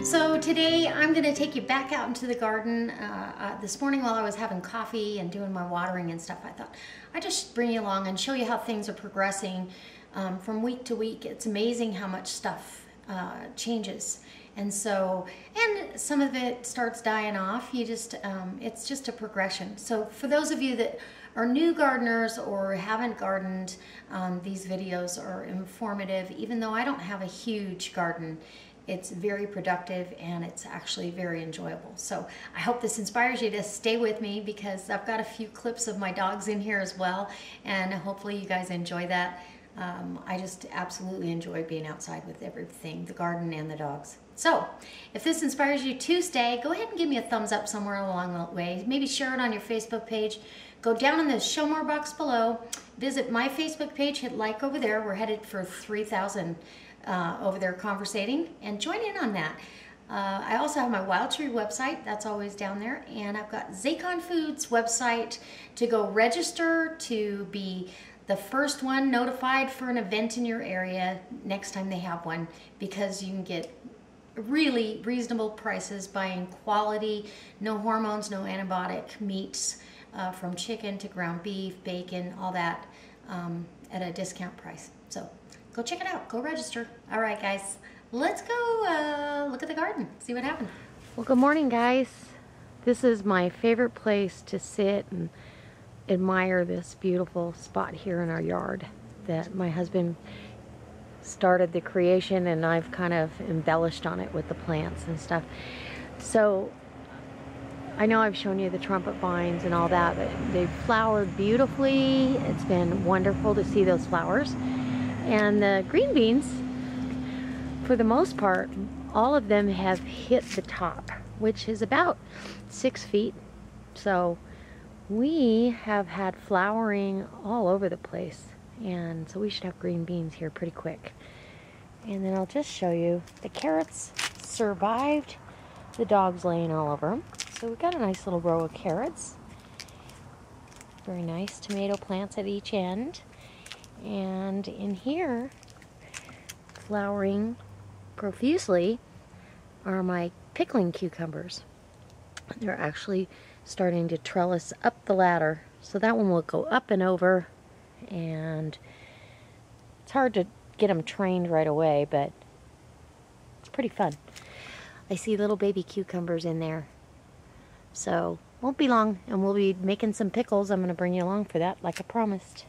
So today I'm going to take you back out into the garden. This morning while I was having coffee and doing my watering and stuff, I thought I'd just bring you along and show you how things are progressing from week to week. It's amazing how much stuff changes. And so, and some of it starts dying off. It's just a progression. So for those of you that are new gardeners or haven't gardened, these videos are informative. Even though I don't have a huge garden, it's very productive and it's actually very enjoyable. So I hope this inspires you to stay with me, because I've got a few clips of my dogs in here as well, and hopefully you guys enjoy that. I just absolutely enjoy being outside with everything, the garden and the dogs. So if this inspires you to stay, go ahead and give me a thumbs up somewhere along the way. Maybe share it on your Facebook page. Go down in the show more box below, visit my Facebook page, hit like over there. We're headed for 3,000 over there conversating, and join in on that. I also have my Wild Tree website, that's always down there, and I've got Zacon Foods website to go register to be the first one notified for an event in your area next time they have one, because you can get really reasonable prices buying quality, no hormones, no antibiotic meats, from chicken to ground beef, bacon, all that, at a discount price. So go check it out, go register. All right guys, let's go look at the garden, see what happened. Well, good morning guys. This is my favorite place to sit and admire this beautiful spot here in our yard that my husband started the creation, and I've kind of embellished on it with the plants and stuff. So I know I've shown you the trumpet vines and all that, but they've flowered beautifully. It's been wonderful to see those flowers. And the green beans, for the most part, all of them have hit the top, which is about 6 feet. So we have had flowering all over the place, and so we should have green beans here pretty quick. And then I'll just show you the carrots survived the dogs laying all over them. So we've got a nice little row of carrots. Very nice tomato plants at each end. And in here, flowering profusely, are my pickling cucumbers. They're actually starting to trellis up the ladder. So that one will go up and over, and it's hard to get them trained right away, but it's pretty fun. I see little baby cucumbers in there. So won't be long, and we'll be making some pickles. I'm going to bring you along for that, like I promised.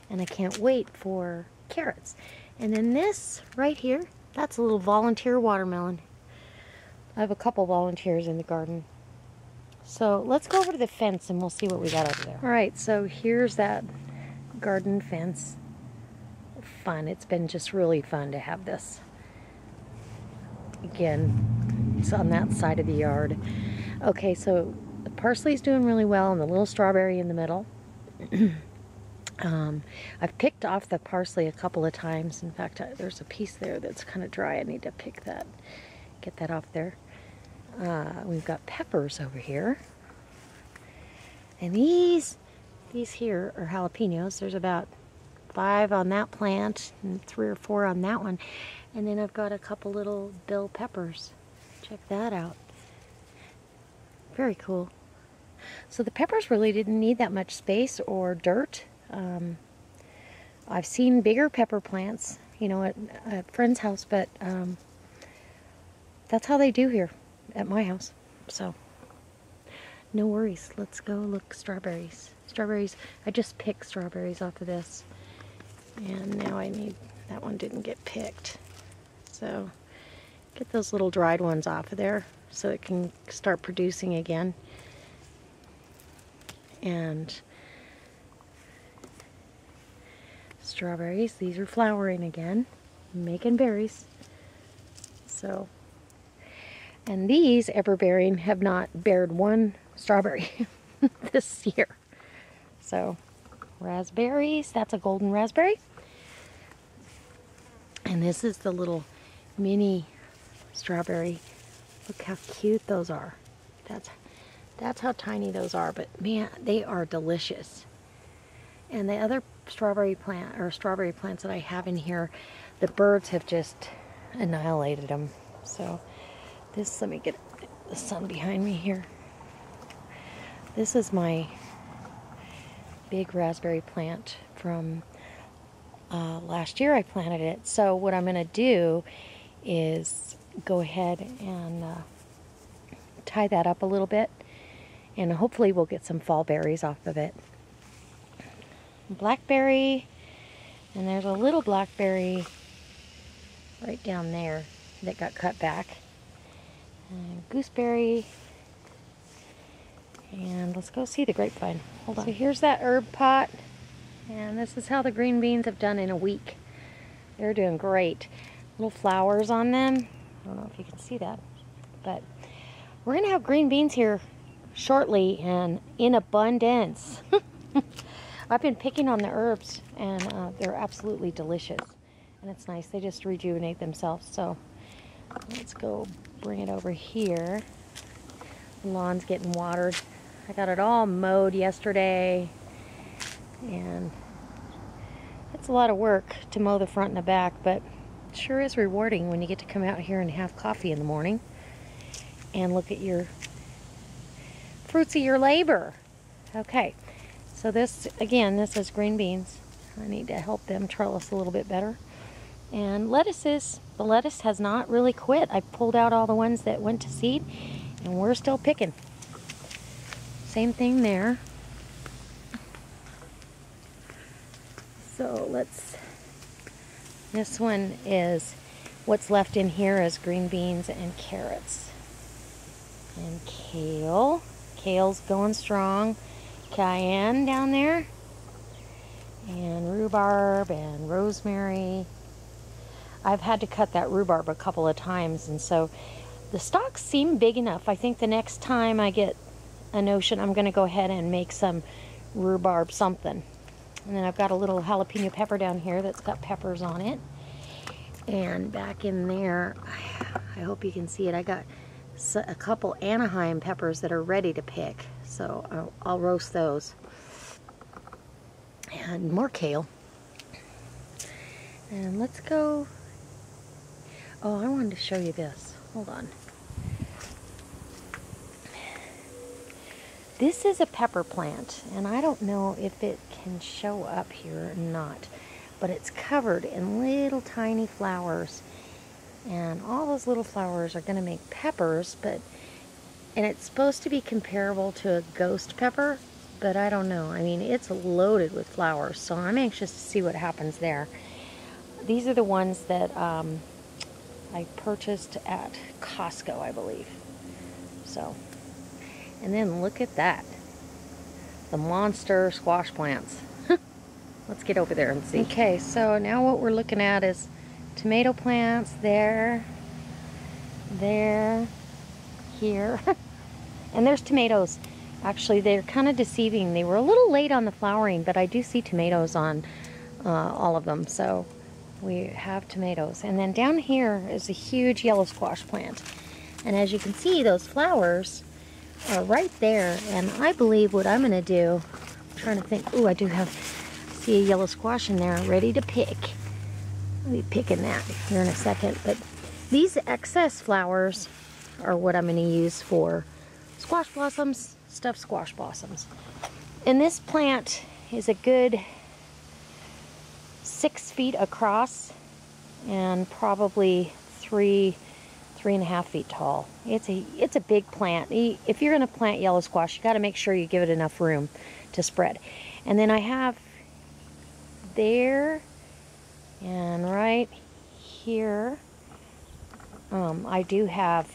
And I can't wait for carrots. And then this right here, that's a little volunteer watermelon. I have a couple volunteers in the garden. So let's go over to the fence and we'll see what we got over there. All right, so here's that garden fence. Fun. It's been just really fun to have this. Again, it's on that side of the yard. Okay, so the parsley's doing really well, and the little strawberry in the middle. I've picked off the parsley a couple of times. In fact, there's a piece there that's kind of dry. I need to pick that, get that off there. We've got peppers over here. And these here are jalapenos. There's about 5 on that plant and 3 or 4 on that one. And then I've got a couple little bell peppers. Check that out. Very cool. So the peppers really didn't need that much space or dirt. I've seen bigger pepper plants, you know, at a friend's house, but that's how they do here at my house. So no worries. Let's go look. Strawberries. Strawberries. I just picked strawberries off of this, and now I need, that one didn't get picked. So get those little dried ones off of there so it can start producing again. And strawberries, these are flowering again, making berries. So, and these, ever bearing, have not bared one strawberry this year. So raspberries, that's a golden raspberry. And this is the little mini strawberry. Look how cute those are. That's how tiny those are, but man, they are delicious. And the other strawberry plants that I have in here, the birds have just annihilated them. So This, let me get the sun behind me here. This is my big raspberry plant from last year. I planted it. So what I'm going to do is go ahead and tie that up a little bit, and hopefully we'll get some fall berries off of it. Blackberry, and there's a little blackberry right down there that got cut back. And gooseberry, and let's go see the grapevine. Hold on. So here's that herb pot, and this is how the green beans have done in a week. They're doing great. Little flowers on them. I don't know if you can see that, but we're gonna have green beans here shortly and in abundance. I've been picking on the herbs, and they're absolutely delicious, and it's nice. They just rejuvenate themselves. So let's go bring it over here. The lawn's getting watered. I got it all mowed yesterday, and it's a lot of work to mow the front and the back, but it sure is rewarding when you get to come out here and have coffee in the morning and look at your fruits of your labor. Okay, so this, again, this is green beans. I need to help them trellis a little bit better. And lettuces, the lettuce has not really quit. I pulled out all the ones that went to seed, and we're still picking. Same thing there. So this one is, what's left in here is green beans and carrots. And kale. Kale's going strong. Cayenne down there. And rhubarb and rosemary. I've had to cut that rhubarb a couple of times, and so the stalks seem big enough. I think the next time I get a notion, I'm going to go ahead and make some rhubarb something. And then I've got a little jalapeno pepper down here that's got peppers on it. And back in there, I hope you can see it, I got a couple Anaheim peppers that are ready to pick. So I'll roast those. And more kale. And let's go. Oh, I wanted to show you this. Hold on. This is a pepper plant, and I don't know if it can show up here or not, but it's covered in little tiny flowers, and all those little flowers are going to make peppers, and it's supposed to be comparable to a ghost pepper, but I don't know. I mean, it's loaded with flowers, so I'm anxious to see what happens there. These are the ones that I purchased at Costco, I believe. So, and then look at that. The monster squash plants. Let's get over there and see. Okay, so now what we're looking at is tomato plants there, here. And there's tomatoes. Actually, they're kind of deceiving. They were a little late on the flowering, but I do see tomatoes on all of them. So we have tomatoes. And then down here is a huge yellow squash plant. And as you can see, those flowers are right there. And I believe what I'm going to do, I'm trying to think, ooh, I do see a yellow squash in there ready to pick. I'll be picking that here in a second. But these excess flowers are what I'm going to use for squash blossoms, stuffed squash blossoms. And this plant is a good 6 feet across and probably 3.5 feet tall. It's a big plant. If you're going to plant yellow squash, you got to make sure you give it enough room to spread. And then I have there and right here, I do have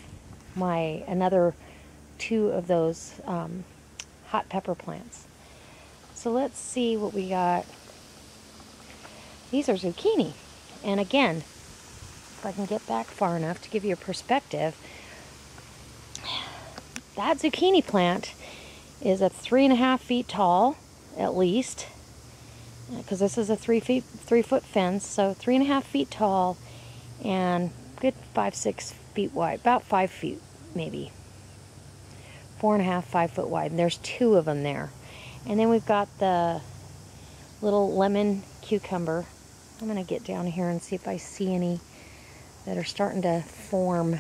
another 2 of those hot pepper plants. So let's see what we got. These are zucchini. And again, if I can get back far enough to give you a perspective, that zucchini plant is a 3.5 feet tall, at least, because this is a 3-foot fence, so 3.5 feet tall and good 5-6 feet wide, about 5 feet maybe, 4.5, 5 foot wide. And there's 2 of them there. And then we've got the little lemon cucumber. I'm going to get down here and see if I see any that are starting to form.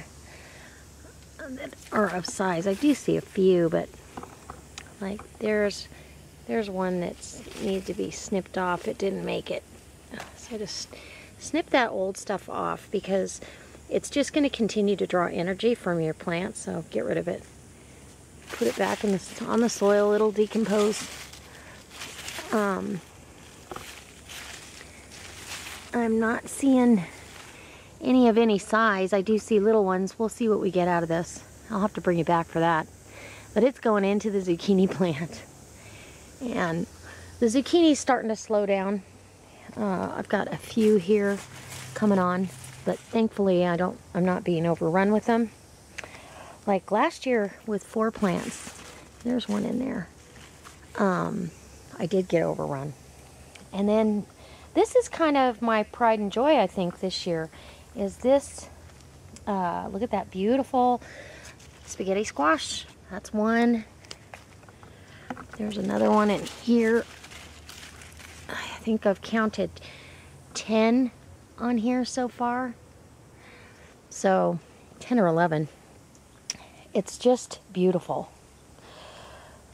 that are of size. I do see a few, but like there's one that needs to be snipped off. It didn't make it. So I just snip that old stuff off because it's just going to continue to draw energy from your plant. So get rid of it. Put it back in on the soil. It'll decompose. I'm not seeing any of any size. I do see little ones. We'll see what we get out of this. I'll have to bring you back for that. But it's going into the zucchini plant. And the zucchini's starting to slow down. I've got a few here coming on, but thankfully I'm not being overrun with them. Like last year with 4 plants, there's one in there. I did get overrun. And then this is kind of my pride and joy, I think, this year, is this, look at that beautiful spaghetti squash. That's one. There's another one in here. I think I've counted 10 on here so far. So 10 or 11. It's just beautiful.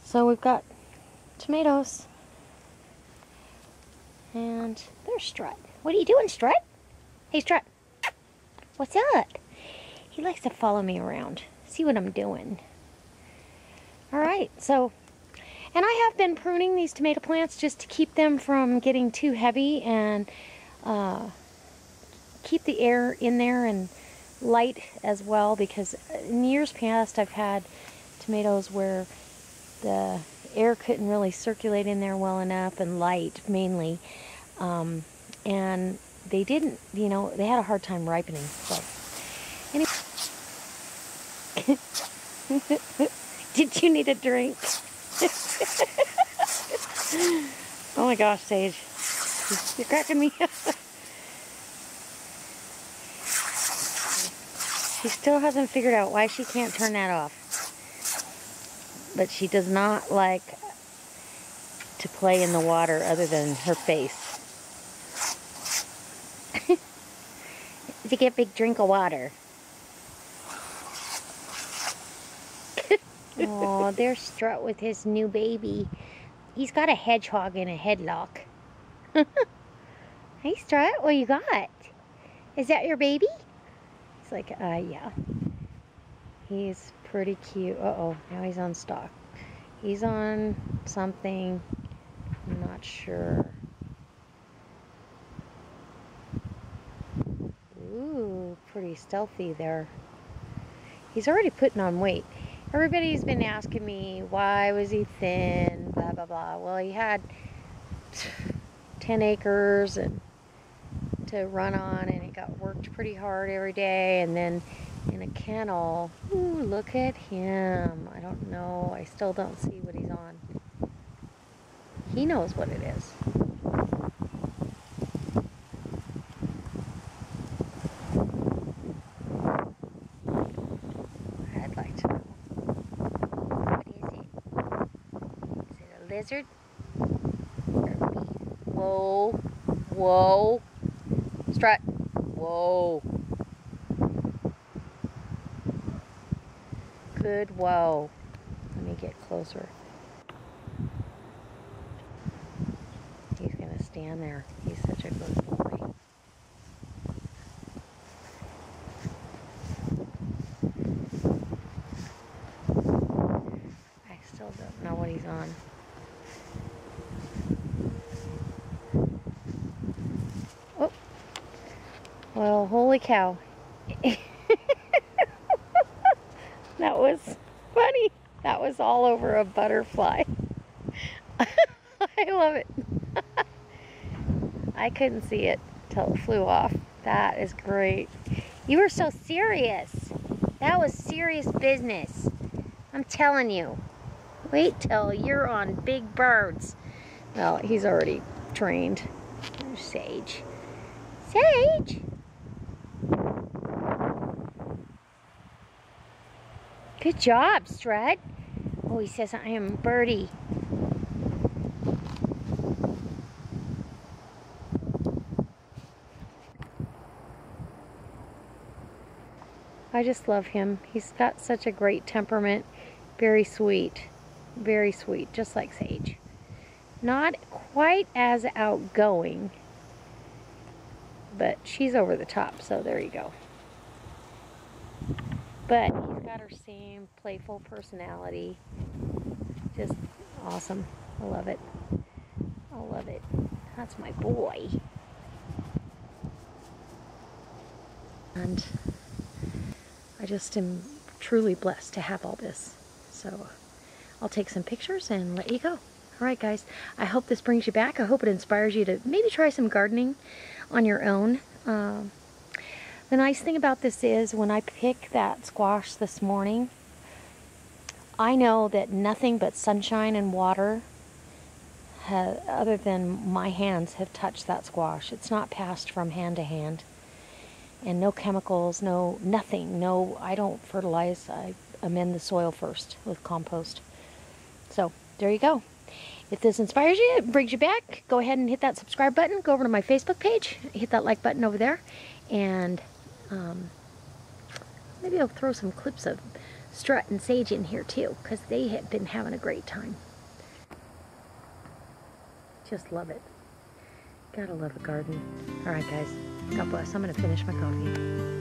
So we've got tomatoes. And there's Strut. What are you doing, Strut? Hey, Strut. What's up? He likes to follow me around. See what I'm doing. All right, so, and I have been pruning these tomato plants just to keep them from getting too heavy and keep the air in there and light as well, because in years past I've had tomatoes where the air couldn't really circulate in there well enough, and light mainly, and they didn't, you know, they had a hard time ripening. So anyway. Did you need a drink? Oh my gosh, Sage, you're cracking me up. She still hasn't figured out why she can't turn that off. But she does not like to play in the water other than her face. To get a big drink of water. Oh, there's Strut with his new baby. He's got a hedgehog in a headlock. Hey, Strut, what you got? Is that your baby? It's like, yeah. He's pretty cute. Uh-oh, now he's on stalk. He's on something. I'm not sure. Ooh, pretty stealthy there. He's already putting on weight. Everybody's been asking me, why was he thin, blah, blah, blah. Well, he had 10 acres and to run on, and he got worked pretty hard every day, and then in a kennel. Ooh, look at him. I don't know. I still don't see what he's on. He knows what it is. I'd like to know. What is it? Is it a lizard? Or a bee? Whoa. Whoa. Strut. Whoa. Good. Whoa. Let me get closer. He's going to stand there. He's such a good boy. I still don't know what he's on. Oh. Well, holy cow. That was funny. That was all over a butterfly. I love it. I couldn't see it till it flew off. That is great. You were so serious. That was serious business. I'm telling you. Wait till you're on big birds. Well, he's already trained. There's Sage. Sage! Good job, Strut. Oh, he says I am Birdie. I just love him. He's got such a great temperament. Very sweet, just like Sage. Not quite as outgoing, but she's over the top, so there you go. But he's got her same playful personality. Just awesome. I love it. I love it. That's my boy. And I just am truly blessed to have all this. So I'll take some pictures and let you go. Alright guys, I hope this brings you back. I hope it inspires you to maybe try some gardening on your own. The nice thing about this is when I pick that squash this morning, I know that nothing but sunshine and water, other than my hands, have touched that squash. It's not passed from hand to hand. And no chemicals, nothing. I don't fertilize. I amend the soil first with compost. So there you go. If this inspires you, it brings you back, go ahead and hit that subscribe button. Go over to my Facebook page, hit that like button over there, and maybe I'll throw some clips of Strut and Sage in here too, because they have been having a great time. Just love it. Gotta love a garden. Alright guys, God bless. I'm going to finish my coffee.